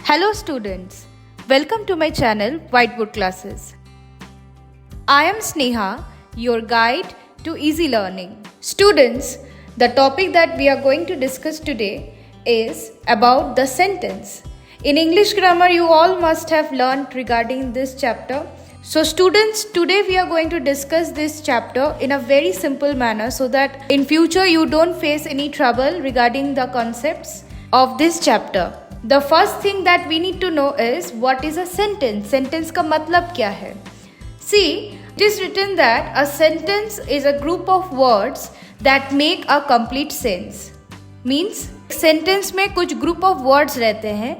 Hello students, welcome to my channel Whiteboard Classes. I am Sneha, your guide to easy learning. Students, the topic that we are going to discuss today is about the sentence. In English grammar, you all must have learned regarding this chapter. So students, today we are going to discuss this chapter in a very simple manner so that in future you don't face any trouble regarding the concepts of this chapter. The first thing that we need to know is what is a sentence. Sentence का मतलब क्या है? See, it is written that a sentence is a group of words that make a complete sense. Means sentence में कुछ group of words रहते हैं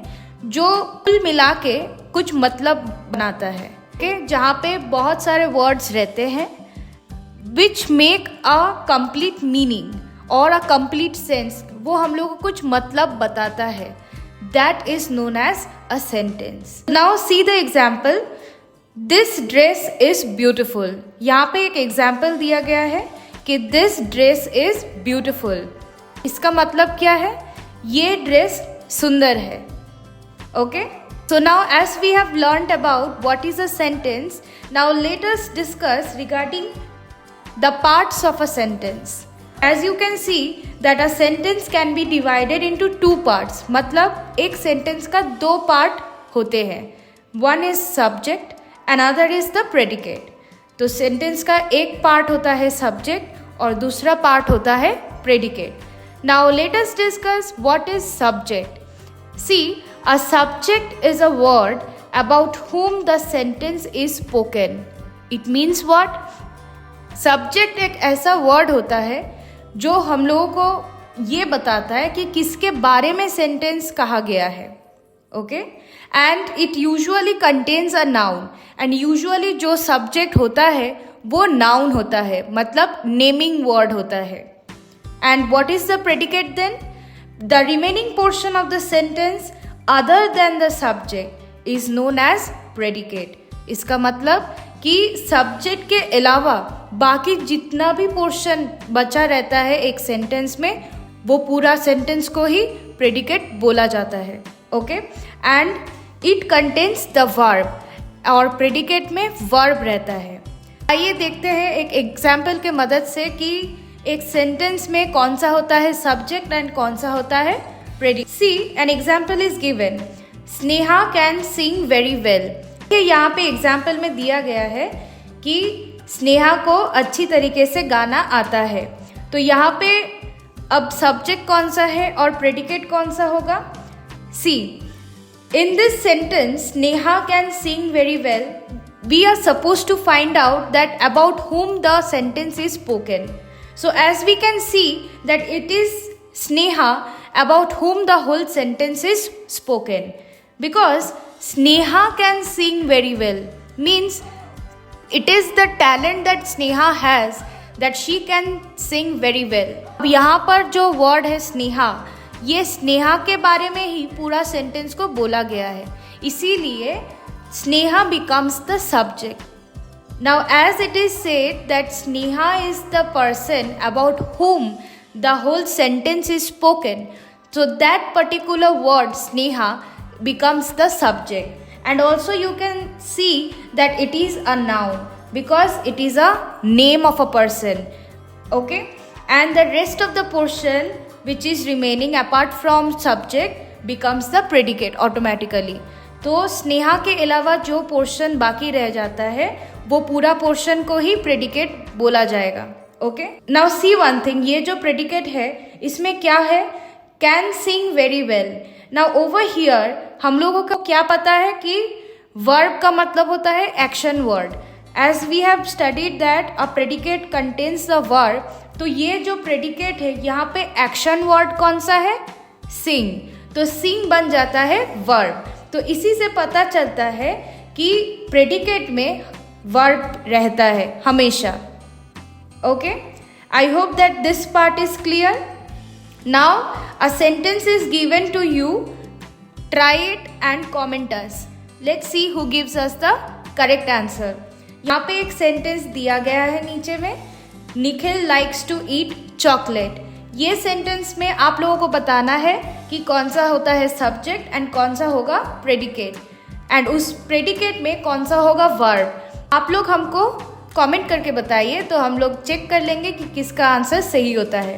जो कुल मिला के कुछ मतलब बनाता है. Okay? जहाँ पे बहुत सारे words रहते हैं which make a complete meaning और a complete sense. वो हम लोगों को कुछ मतलब बताता है. That is known as a sentence. Now see the example. This dress is beautiful. यहाँ पे एक example दिया गया है कि this dress is beautiful. इसका मतलब क्या है? ये ड्रेस सुंदर है. Okay? So now as we have learned about what is a sentence, now let us discuss regarding the parts of a sentence. As you can see that a sentence can be divided into two parts. मतलब एक sentence का दो part होते हैं. One is subject, another is the predicate. तो sentence का एक part होता है subject और दूसरा part होता है predicate. Now let us discuss what is subject. See, a subject is a word about whom the sentence is spoken. It means what? Subject एक ऐसा word होता है जो हम लोगों को ये बताता है कि किसके बारे में सेंटेंस कहा गया है. Okay, and it usually contains a noun. And usually जो सब्जेक्ट होता है वो नाउन होता है, मतलब नेमिंग वर्ड होता है. And what is the predicate then? The remaining portion of the sentence other than the subject is known as predicate. इसका मतलब कि सब्जेक्ट के अलावा बाकी जितना भी पोर्शन बचा रहता है एक सेंटेंस में वो पूरा सेंटेंस को ही प्रेडिकेट बोला जाता है. Okay, and it contains the verb. और प्रेडिकेट में वर्ब रहता है. आइए देखते हैं एक एग्जाम्पल के मदद से कि एक सेंटेंस में कौन सा होता है सब्जेक्ट एंड कौन सा होता है predicate. See, an example is given. Sneha can sing very well. यहाँ पे एग्जाम्पल में दिया गया है कि स्नेहा को अच्छी तरीके से गाना आता है. तो यहाँ पे अब सब्जेक्ट कौन सा है और प्रेडिकेट कौन सा होगा? See, in this sentence Sneha can sing very well, we are suppose to find out that about whom the sentence is spoken. So as we can see that it is Sneha about whom the whole sentence is spoken. Because Sneha can sing very well means it is the talent that Sneha has that she can sing very well. अब यहाँ पर जो word है स्नेहा, ये स्नेहा के बारे में ही पूरा सेंटेंस को बोला गया है, इसीलिए Sneha becomes the subject. Now as it is said that Sneha is the person about whom the whole sentence is spoken, so that particular word Sneha becomes the subject. And also you can see that it is a noun because it is a name of a person. Okay, and the rest of the portion which is remaining apart from subject becomes the predicate automatically. तो स्नेहा के अलावा जो portion बाकी रह जाता है वो पूरा पोर्शन को ही प्रेडिकेट बोला जाएगा. Okay, now see one thing. ये जो प्रेडिकेट है इसमें क्या है? Can sing very well. Now over here हम लोगों को क्या पता है कि वर्ब का मतलब होता है action word. As we have studied that a predicate contains the verb. तो ये जो प्रेडिकेट है यहाँ पे एक्शन वर्ड कौन सा है? सिंग. तो सिंग बन जाता है वर्ब. तो इसी से पता चलता है कि प्रेडिकेट में वर्ब रहता है हमेशा. Okay, I hope that this part is clear. Now a sentence is given to you. Try it and comment us. Let's see who gives us the correct answer. यहाँ पे एक सेंटेंस दिया गया है नीचे में. Nikhil likes to eat chocolate. ये sentence में आप लोगों को बताना है कि कौन सा होता है सब्जेक्ट एंड कौन सा होगा प्रेडिकेट, एंड उस प्रेडिकेट में कौन सा होगा वर्ब। आप लोग हमको कमेंट करके बताइए तो हम लोग चेक कर लेंगे कि किसका आंसर सही होता है।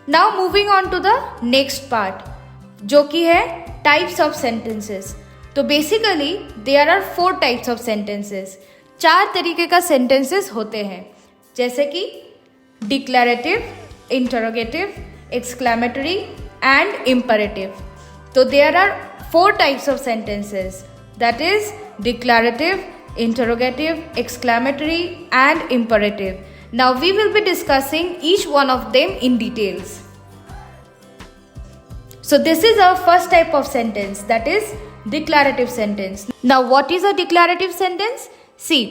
Now moving on to the next part, जो कि है टाइप्स ऑफ सेंटेंसेस। तो basically there are 4 types of sentences. 4 तरीके का सेंटेंसेस होते हैं, जैसे कि declarative, interrogative, exclamatory and imperative. तो there are 4 types of sentences, that is declarative, interrogative, exclamatory and imperative. Now we will be discussing each one of them in details. So this is our first type of sentence, that is declarative sentence. Now what is a declarative sentence? See,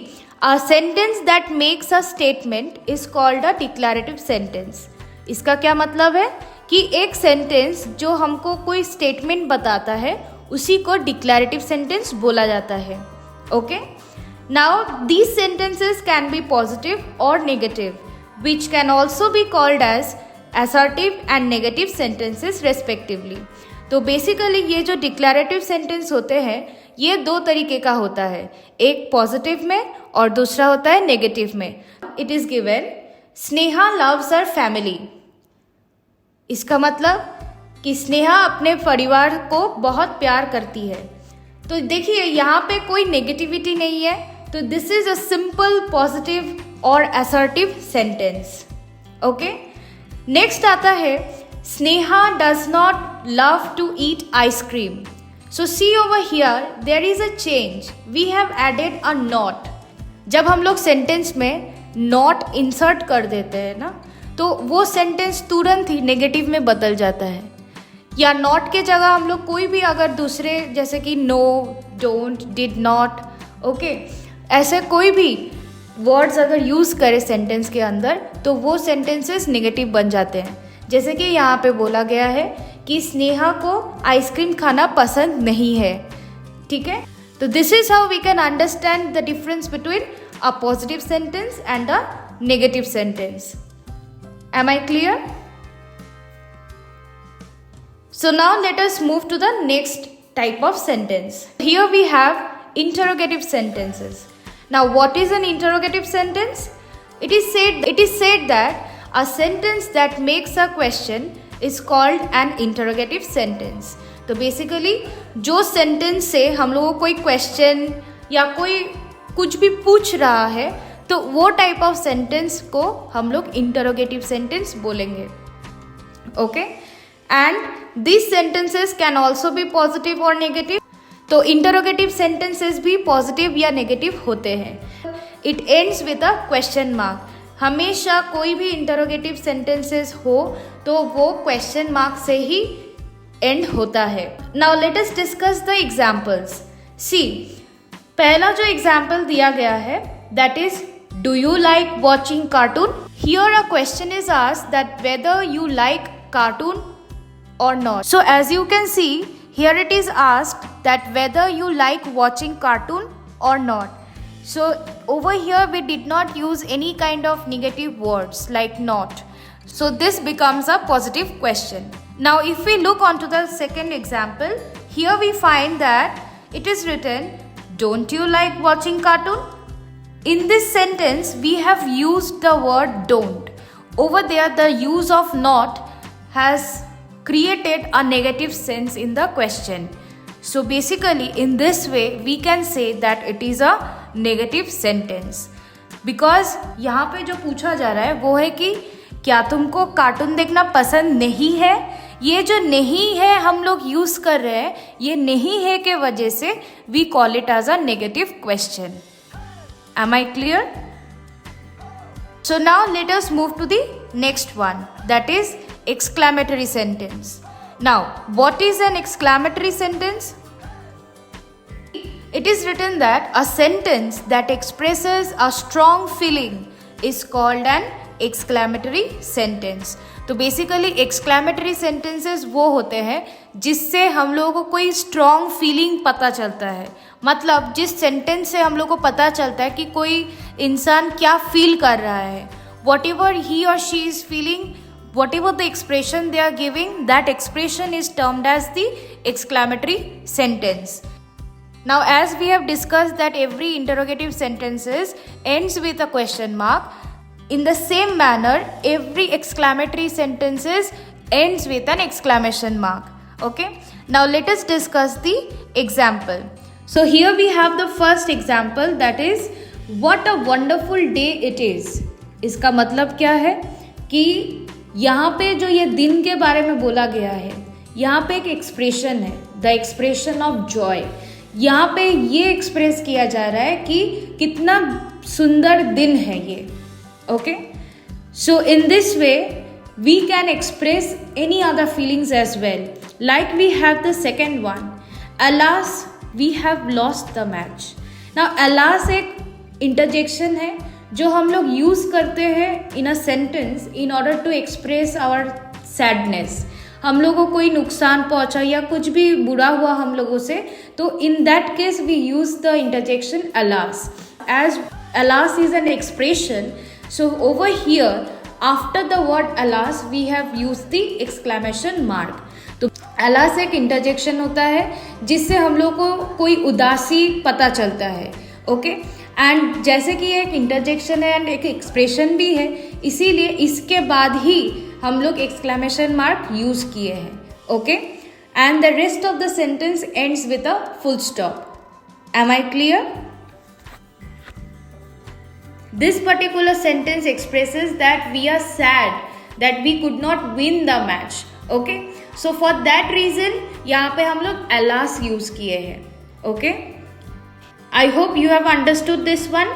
a sentence that makes a statement is called a declarative sentence. इसका क्या मतलब है कि एक sentence जो हमको कोई statement बताता है उसी को डिक्लरेटिव सेंटेंस बोला जाता है। Okay, now these sentences can be positive or negative, which can also be called as assertive and negative sentences respectively. तो बेसिकली ये जो डिक्लरेटिव सेंटेंस होते हैं ये 2 तरीके का होता है, एक पॉजिटिव में और दूसरा होता है नेगेटिव में। It is given Sneha loves her family. इसका मतलब कि स्नेहा अपने परिवार को बहुत प्यार करती है। तो देखिए यहाँ पे कोई नेगेटिविटी नहीं है, तो this is a simple positive और असर्टिव सेंटेंस। ओके, नेक्स्ट आता है Sneha does not love to eat ice cream. So see over here there is a change, we have added a not. जब हम लोग सेंटेंस में नॉट इंसर्ट कर देते हैं ना, तो वो सेंटेंस तुरंत ही नेगेटिव में बदल जाता है। या नॉट के जगह हम लोग कोई भी अगर दूसरे जैसे कि no, don't, did not, okay, ऐसे कोई भी वर्ड्स अगर यूज़ करें सेंटेंस के अंदर तो वो सेंटेंसेस नेगेटिव बन जाते हैं। जैसे कि यहाँ पे बोला गया है कि स्नेहा को आइसक्रीम खाना पसंद नहीं है। ठीक है, तो this is how we can understand the difference between a positive sentence and a negative sentence. Am I clear? So now let us move to the next type of sentence. Here we have interrogative sentences. Now what is an interrogative sentence? It is said that a sentence that makes a question is called an interrogative sentence. तो basically जो sentence से हम लोगों को कोई question या कोई कुछ भी पूछ रहा है तो वो type of sentence को हम लोग interrogative sentence बोलेंगे। Okay? And these sentences can also be positive or negative. तो interrogative sentences भी positive या negative होते हैं। It ends with a question mark. हमेशा कोई भी interrogative sentences हो तो वो question mark से ही end होता है। Now let us discuss the examples. See, पहला जो example दिया गया है that is, do you like watching cartoon? Here a question is asked that whether you like cartoon or not. So as you can see, here it is asked that whether you like watching cartoon or not. So over here we did not use any kind of negative words like not. So this becomes a positive question. Now if we look onto the second example, here we find that it is written, don't you like watching cartoon? In this sentence we have used the word don't. Over there the use of not has created a negative sense in the question. So basically in this way we can say that it is a negative sentence, because यहाँ पे जो पूछा जा रहा है वो है कि क्या तुमको कार्टून देखना पसंद नहीं है। ये जो नहीं है हम लोग यूज कर रहे हैं, ये नहीं है के वजह से we call it as a negative question. Am I clear? So now let us move to the next one, that is exclamatory sentence. Now what is an exclamatory sentence? It is written that a sentence that expresses a strong feeling is called an exclamatory sentence. तो basically exclamatory sentences वो होते हैं जिससे हम लोगों को कोई strong feeling पता चलता है। मतलब जिस सेंटेंस से हम लोग को पता चलता है कि कोई इंसान क्या फील कर रहा है, whatever he or she is feeling, whatever the expression they are giving, that expression is termed as the exclamatory sentence. Now, as we have discussed that every interrogative sentences ends with a question mark, in the same manner, every exclamatory sentences ends with an exclamation mark. Okay. Now, let us discuss the example. So, here we have the first example, that is, what a wonderful day it is. इसका मतलब क्या है कि यहाँ पे जो ये दिन के बारे में बोला गया है, यहाँ पे एक एक्सप्रेशन है, द एक्सप्रेशन ऑफ जॉय. यहाँ पे ये एक्सप्रेस किया जा रहा है कि कितना सुंदर दिन है ये. Okay, so in this way we can express any other feelings as well. Like we have the second one, alas we have lost the match. Now alas एक इंटरजेक्शन है जो हम लोग यूज करते हैं in a sentence in order to express our sadness. हम लोगों को कोई नुकसान पहुंचा या कुछ भी बुरा हुआ हम लोगों से, तो in that case we use the interjection alas. As alas is an expression, so over here after the word alas we have use the exclamation mark. तो अलास एक इंटरजेक्शन होता है जिससे हम लोग को कोई उदासी पता चलता है. ओके, एंड जैसे कि एक इंटरजेक्शन है एंड एक एक्सप्रेशन भी है, इसीलिए इसके बाद ही हम लोग एक्सक्लेमेशन मार्क यूज किए हैं. Okay, and the rest of the sentence ends with a full stop. Am I clear? This particular sentence expresses that we are sad that we could not win the match. Okay, so for that reason यहाँ पे हम लोग alas use किए हैं. Okay, I hope you have understood this one.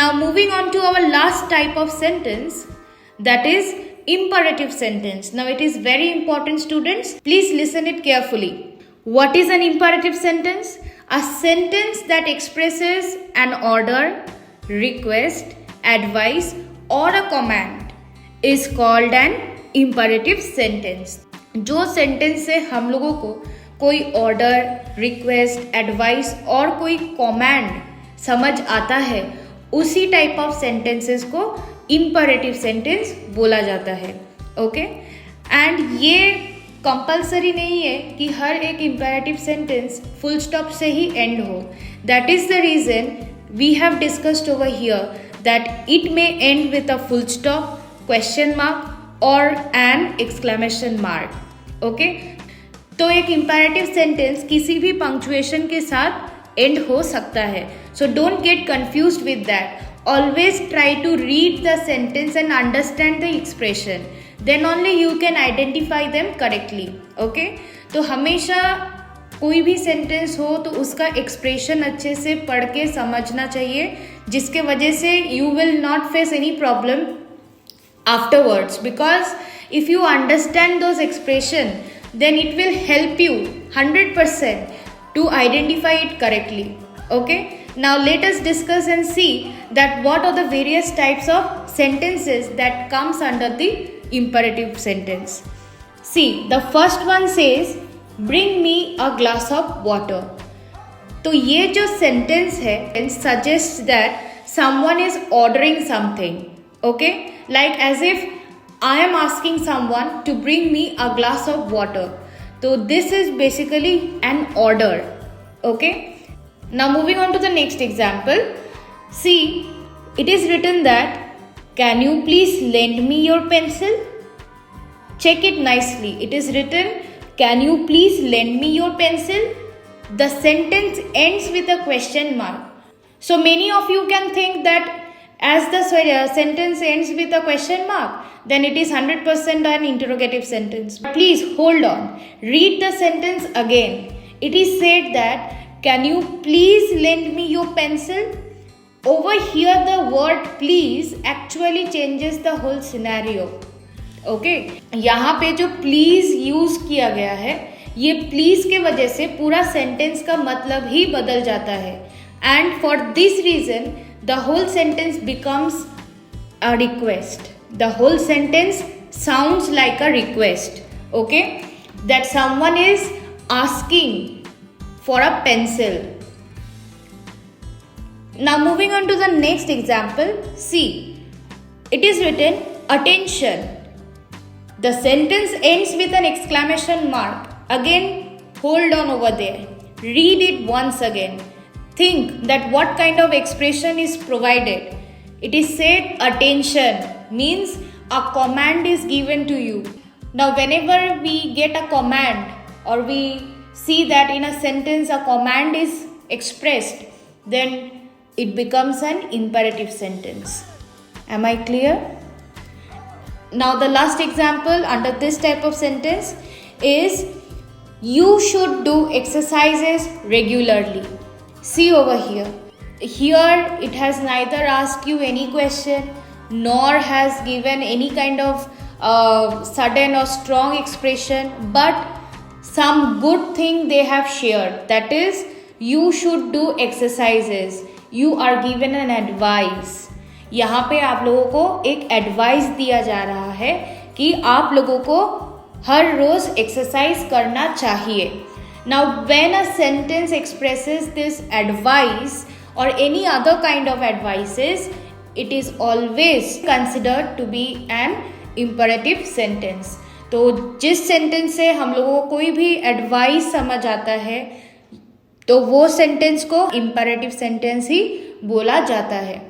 Now moving on to our last type of sentence, that is imperative sentence. Now it is very important, students. Please listen it carefully. What is an imperative sentence? A sentence that expresses an order, request, advice or a command is called an imperative sentence. जो sentence से हम लोगों को कोई order, request, advice और कोई command समझ आता है, उसी type of sentences को imperative sentence बोला जाता है. Okay? And ये कंपल्सरी नहीं है कि हर एक इम्पेरेटिव सेंटेंस फुल स्टॉप से ही एंड हो. That is the reason we have discussed over here that it may end with a full stop, question mark और एन एक्सक्लेमेशन मार्क. ओके, तो एक इम्पेरेटिव सेंटेंस किसी भी पंक्चुएशन के साथ एंड हो सकता है. So don't get confused with that. Always try to read the sentence and understand the expression. Then only you can identify them correctly. Okay? तो हमेशा कोई भी सेंटेंस हो तो उसका एक्सप्रेशन अच्छे से पढ़ के समझना चाहिए, जिसके वजह से you will not face any problem afterwards. Because if you understand those expression, then it will help you 100% to identify it correctly. Okay? Now let us discuss and see that what are the various types of sentences that comes under the imperative sentence. See, the first one says, bring me a glass of water. तो ये जो sentence है suggests that someone is ordering something. Okay, like as if I am asking someone to bring me a glass of water. So this is basically an order. Okay. Now moving on to the next example. See, it is written that, can you please lend me your pencil? Check it nicely. It is written, can you please lend me your pencil? The sentence ends with a question mark. So many of you can think that as the sentence ends with a question mark, then it is 100% an interrogative sentence. Please hold on. Read the sentence again. It is said that, can you please lend me your pencil? Over here the word please actually changes the whole scenario. Okay? यहाँ पे जो please use किया गया है, ये please के वजह से पूरा sentence का मतलब ही बदल जाता है. And for this reason the whole sentence becomes a request. The whole sentence sounds like a request. Okay? That someone is asking for a pencil. Now moving on to the next example. See, It is written attention. The sentence ends with an exclamation mark. Again, hold on over there. Read it once again. Think that what kind of expression is provided. It is said attention means a command is given to you. Now, whenever we get a command or we see that in a sentence a command is expressed, then it becomes an imperative sentence. Am I clear? Now, the last example under this type of sentence is you should do exercises regularly. See over here. Here it has neither asked you any question nor has given any kind of sudden or strong expression, but some good thing they have shared, that is you should do exercises. You are given an advice. यहाँ पे आप लोगों को एक advice दिया जा रहा है कि आप लोगों को हर रोज एक्सरसाइज करना चाहिए. Now, when a sentence expresses this advice or any other kind of advices, it is always considered to be an imperative sentence. तो जिस सेंटेंस से हम लोगों को कोई भी एडवाइस समझ आता है तो वो सेंटेंस को imperative sentence ही बोला जाता है.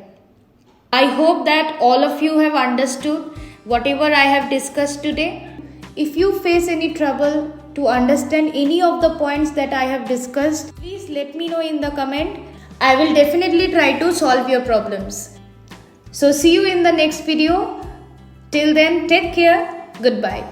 I hope that all of you have understood whatever I have discussed today. If you face any trouble to understand any of the points that I have discussed, please let me know in the comment. I will definitely try to solve your problems. So see you in the next video. Till then, take care. Goodbye.